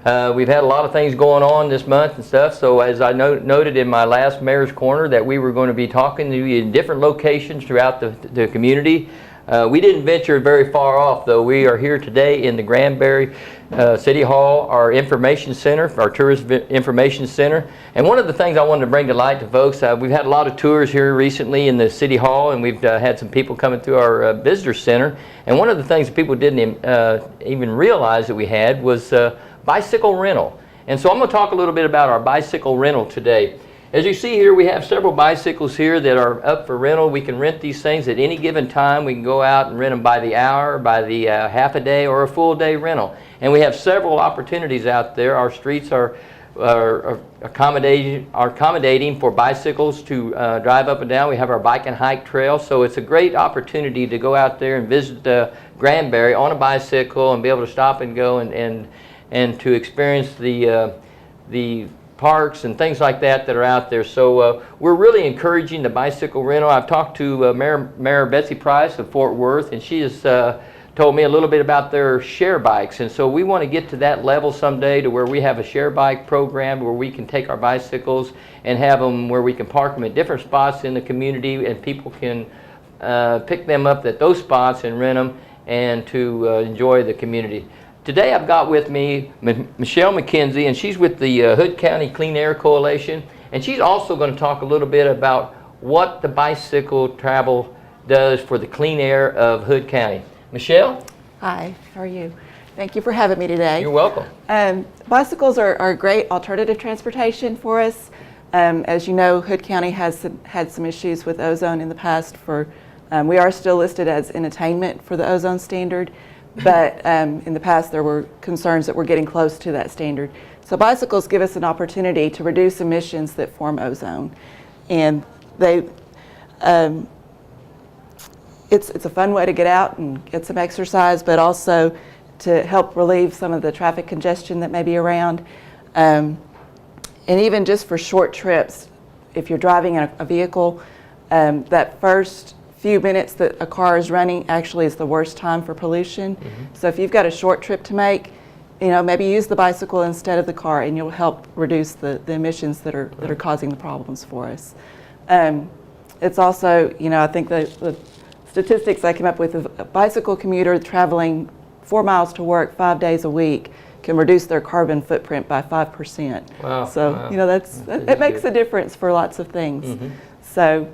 We've had a lot of things going on this month and stuff, so as I noted in my last Mayor's Corner that we were going to be talking to you in different locations throughout the community. We didn't venture very far off, though. We are here today in the Granbury City Hall, our information center, our tourist information center. And one of the things I wanted to bring to light to folks, we've had a lot of tours here recently in the City Hall, and we've had some people coming through our visitor center. And one of the things people didn't even realize that we had was bicycle rental. And so I'm going to talk a little bit about our bicycle rental today. As you see here, we have several bicycles here that are up for rental. We can rent these things at any given time. We can go out and rent them by the hour, by the half a day, or a full day rental. And we have several opportunities out there. Our streets are accommodating for bicycles to drive up and down. We have our bike and hike trail, so it's a great opportunity to go out there and visit Granbury on a bicycle and be able to stop and go and to experience the parks and things like that are out there. So we're really encouraging the bicycle rental. I've talked to Mayor Betsy Price of Fort Worth, and she has told me a little bit about their share bikes. And so we want to get to that level someday to where we have a share bike program where we can take our bicycles and have them where we can park them at different spots in the community, and people can pick them up at those spots and rent them and to enjoy the community. Today I've got with me Michelle McKenzie, and she's with the Hood County Clean Air Coalition, and she's also going to talk a little bit about what the bicycle travel does for the clean air of Hood County. Michelle? Hi, how are you? Thank you for having me today. You're welcome. Bicycles are a great alternative transportation for us. As you know, Hood County has had some issues with ozone in the past. We are still listed as in attainment for the ozone standard. But in the past there were concerns that we're getting close to that standard. So bicycles give us an opportunity to reduce emissions that form ozone. And it's a fun way to get out and get some exercise, but also to help relieve some of the traffic congestion that may be around. And even just for short trips, if you're driving in a vehicle, that first few minutes that a car is running actually is the worst time for pollution. Mm-hmm. So if you've got a short trip to make, maybe use the bicycle instead of the car, and you'll help reduce the emissions that are causing the problems for us. It's also, I think the statistics I came up with, a bicycle commuter traveling 4 miles to work 5 days a week can reduce their carbon footprint by 5%. Wow. So it makes a difference for lots of things. Mm-hmm. So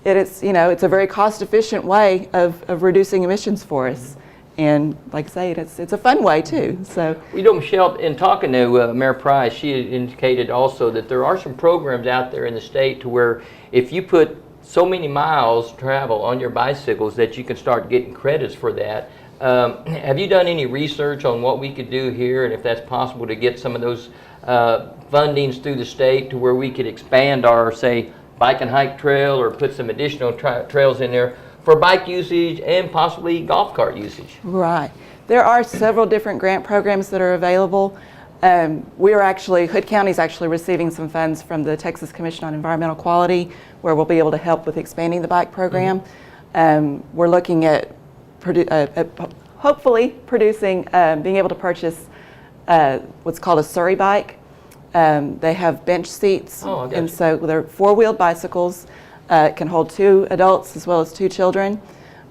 it's a very cost-efficient way of reducing emissions for us, and like I say, it's a fun way too. So Michelle, in talking to Mayor Price, she indicated also that there are some programs out there in the state to where if you put so many miles travel on your bicycles that you can start getting credits for that. Have you done any research on what we could do here, and if that's possible to get some of those fundings through the state to where we could expand our, say, bike and hike trail, or put some additional trails in there for bike usage and possibly golf cart usage? Right. There are several different grant programs that are available. Hood County is actually receiving some funds from the Texas Commission on Environmental Quality, where we'll be able to help with expanding the bike program. Mm-hmm. We're looking at hopefully producing, being able to purchase what's called a Surrey bike. They have bench seats, and so they're four-wheeled bicycles. It can hold 2 adults as well as 2 children.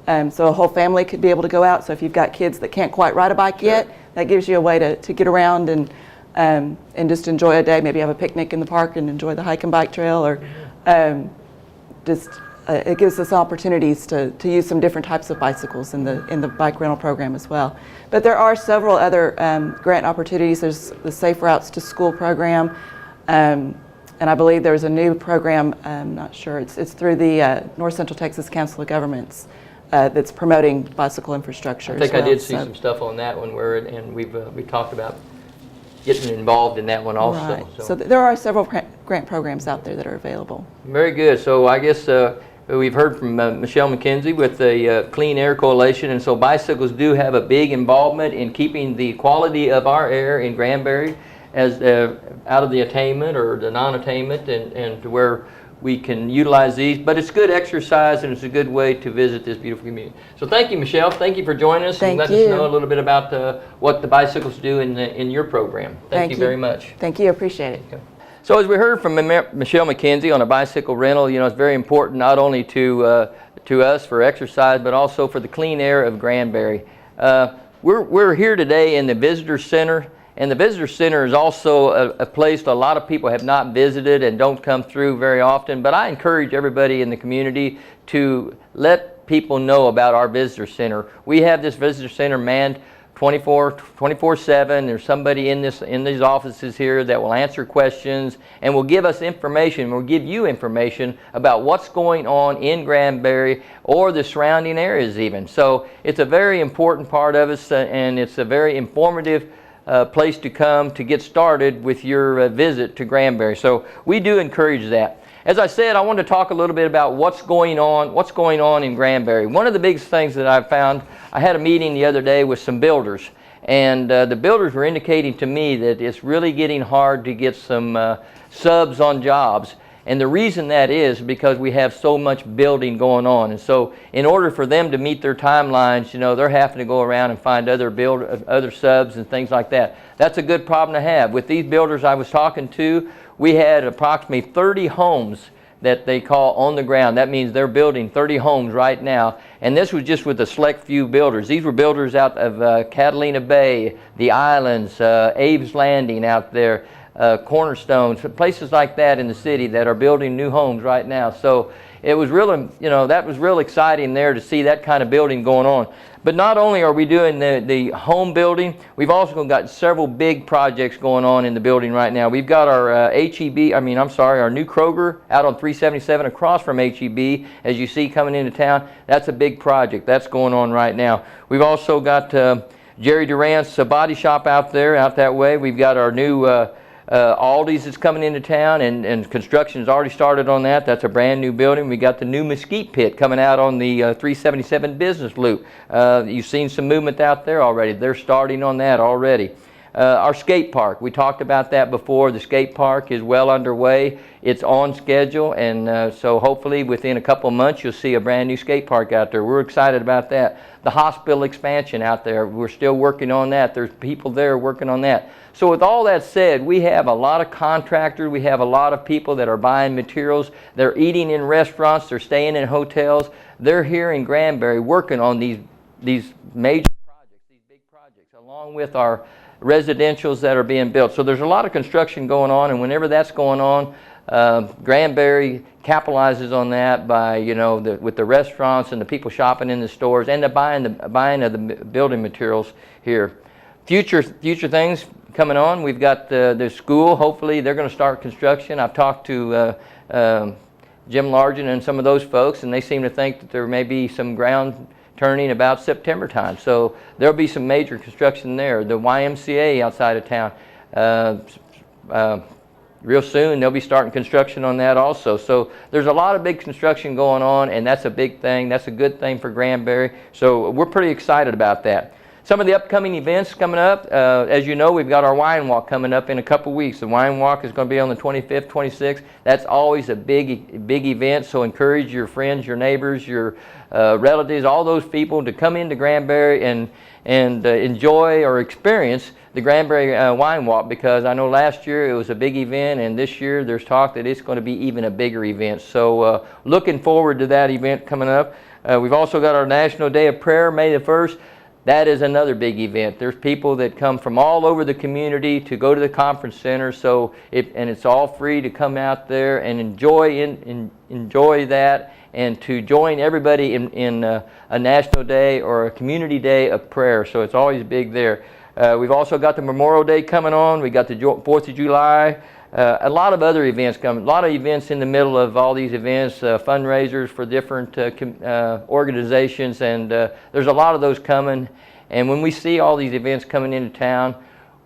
So a whole family could be able to go out. So if you've got kids that can't quite ride a bike yet, that gives you a way to get around and just enjoy a day. Maybe have a picnic in the park and enjoy the hike and bike trail, or it gives us opportunities to use some different types of bicycles in the bike rental program as well. But there are several other grant opportunities. There's the Safe Routes to School program, and I believe there's a new program, I'm not sure, it's through the North Central Texas Council of Governments that's promoting bicycle infrastructure. I think I did see some stuff on that one and we talked about getting involved in that one also. Right. So there are several grant programs out there that are available. Very good. So I guess we've heard from Michelle McKenzie with the Clean Air Coalition, and so bicycles do have a big involvement in keeping the quality of our air in Granbury as out of the attainment or the non-attainment, and to where we can utilize these. But it's good exercise, and it's a good way to visit this beautiful community. So thank you, Michelle. Thank you for joining us and letting us know a little bit about what the bicycles do in your program. Thank you very much. Thank you. Appreciate it. Okay. So as we heard from Michelle McKenzie on a bicycle rental, it's very important not only to us for exercise, but also for the clean air of Granbury. We're here today in the Visitor Center, and the Visitor Center is also a place that a lot of people have not visited and don't come through very often, but I encourage everybody in the community to let people know about our Visitor Center. We have this Visitor Center manned 24/7. There's somebody in these offices here that will answer questions and will give us information, will give you information about what's going on in Granbury or the surrounding areas even. So it's a very important part of us, and it's a very informative place to come to get started with your visit to Granbury. So we do encourage that. As I said, I wanted to talk a little bit about what's going on in Granbury. One of the biggest things that I've found, I had a meeting the other day with some builders, and the builders were indicating to me that it's really getting hard to get some subs on jobs. And the reason that is because we have so much building going on. And so in order for them to meet their timelines, they're having to go around and find other subs and things like that. That's a good problem to have. With these builders I was talking to, we had approximately 30 homes that they call on the ground. That means they're building 30 homes right now. And this was just with a select few builders. These were builders out of Catalina Bay, the islands, Abe's Landing out there, Cornerstones, places like that in the city that are building new homes right now. So it was really, that was real exciting there to see that kind of building going on. But not only are we doing the home building, we've also got several big projects going on in the building right now. We've got our our new Kroger out on 377 across from HEB, as you see coming into town. That's a big project. That's going on right now. We've also got Jerry Durant's body shop out that way. We've got our new Aldi's that's coming into town, and construction has already started on that. That's a brand new building. We got the new mesquite pit coming out on the 377 business loop. You've seen some movement out there already. They're starting on that already. Our skate park, we talked about that before. The skate park is well underway. It's on schedule, and so hopefully within a couple of months you'll see a brand new skate park out there. We're excited about that. The hospital expansion out there, we're still working on that. There's people there working on that. So with all that said, we have a lot of contractors, we have a lot of people that are buying materials, they're eating in restaurants, they're staying in hotels. They're here in Granbury working on these major projects, these big projects, along with our residentials that are being built. So there's a lot of construction going on, and whenever that's going on, Granbury capitalizes on that by, with the restaurants and the people shopping in the stores and the buying of the building materials here. Future things coming on. We've got the school. Hopefully they're going to start construction. I've talked to Jim Largent and some of those folks, and they seem to think that there may be some ground turning about September time. So there'll be some major construction there. The YMCA outside of town, real soon they'll be starting construction on that also. So there's a lot of big construction going on, and that's a big thing. That's a good thing for Granbury. So we're pretty excited about that. Some of the upcoming events coming up, as you know, we've got our wine walk coming up in a couple weeks. The wine walk is going to be on the 25th, 26th. That's always a big event, so encourage your friends, your neighbors, your relatives, all those people to come into Granbury and enjoy or experience the Granbury wine walk, because I know last year it was a big event, and this year there's talk that it's going to be even a bigger event. So looking forward to that event coming up. We've also got our National Day of Prayer, May the 1st. That is another big event. There's people that come from all over the community to go to the conference center, and it's all free to come out there and enjoy that, and to join everybody in a National Day or a Community Day of Prayer. So it's always big there. We've also got the Memorial Day coming on. We got the 4th of July. A lot of other events coming. A lot of events in the middle of all these events, fundraisers for different organizations, and there's a lot of those coming. And when we see all these events coming into town,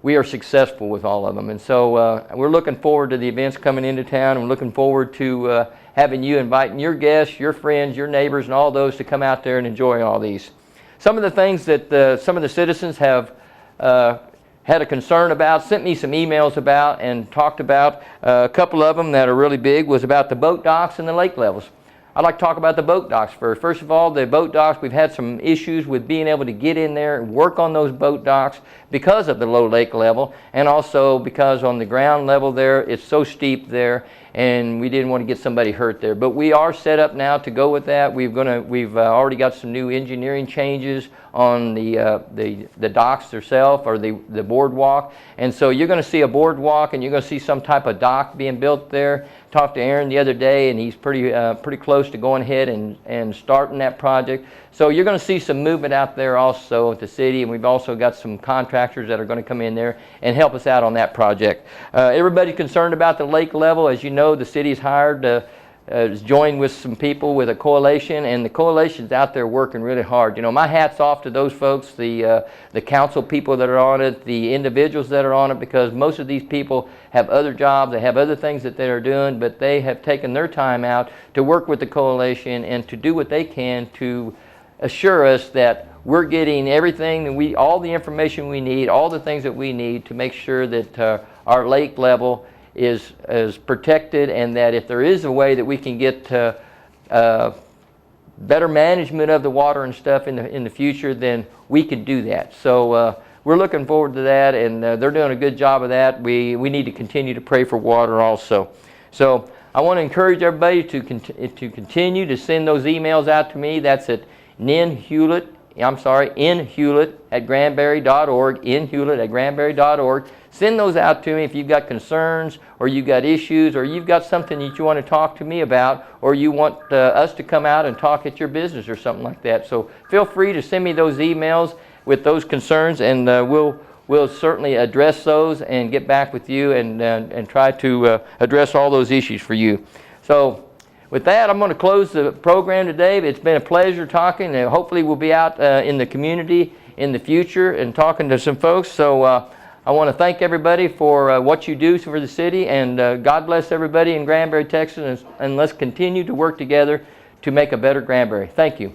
we are successful with all of them. And so we're looking forward to the events coming into town, and we're looking forward to having you inviting your guests, your friends, your neighbors, and all those to come out there and enjoy all these. Some of the things that some of the citizens have had a concern about, sent me some emails about, and talked about. A couple of them that are really big was about the boat docks and the lake levels. I'd like to talk about the boat docks first. First of all, the boat docks, we've had some issues with being able to get in there and work on those boat docks because of the low lake level, and also because on the ground level there, it's so steep there, and we didn't want to get somebody hurt there. But we are set up now to go with that. We've already got some new engineering changes on the docks themselves, or the boardwalk, and so you're going to see a boardwalk and you're going to see some type of dock being built there. Talked to Aaron the other day, and he's pretty close to going ahead and starting that project. So you're going to see some movement out there also at the city, and we've also got some contractors that are going to come in there and help us out on that project. Everybody's concerned about the lake level. As you know, the city's hired is joined with some people with a coalition, and the coalition's out there working really hard. You know, my hat's off to those folks, the council people that are on it, the individuals that are on it, because most of these people have other jobs, they have other things that they are doing, but they have taken their time out to work with the coalition and to do what they can to assure us that we're getting everything that all the information we need, all the things that we need to make sure that our lake level is protected, and that if there is a way that we can get better management of the water and stuff in the future, then we can do that. So we're looking forward to that, and they're doing a good job of that. We need to continue to pray for water also. So I want to encourage everybody to continue to send those emails out to me. That's at nhulett@granbury.org, nhulett@granbury.org. Send those out to me if you've got concerns, or you've got issues, or you've got something that you want to talk to me about, or you want us to come out and talk at your business or something like that. So feel free to send me those emails with those concerns, and we'll certainly address those and get back with you and try to address all those issues for you. So with that, I'm going to close the program today. It's been a pleasure talking, and hopefully we'll be out in the community in the future and talking to some folks. So I want to thank everybody for what you do for the city, and God bless everybody in Granbury, Texas, and let's continue to work together to make a better Granbury. Thank you.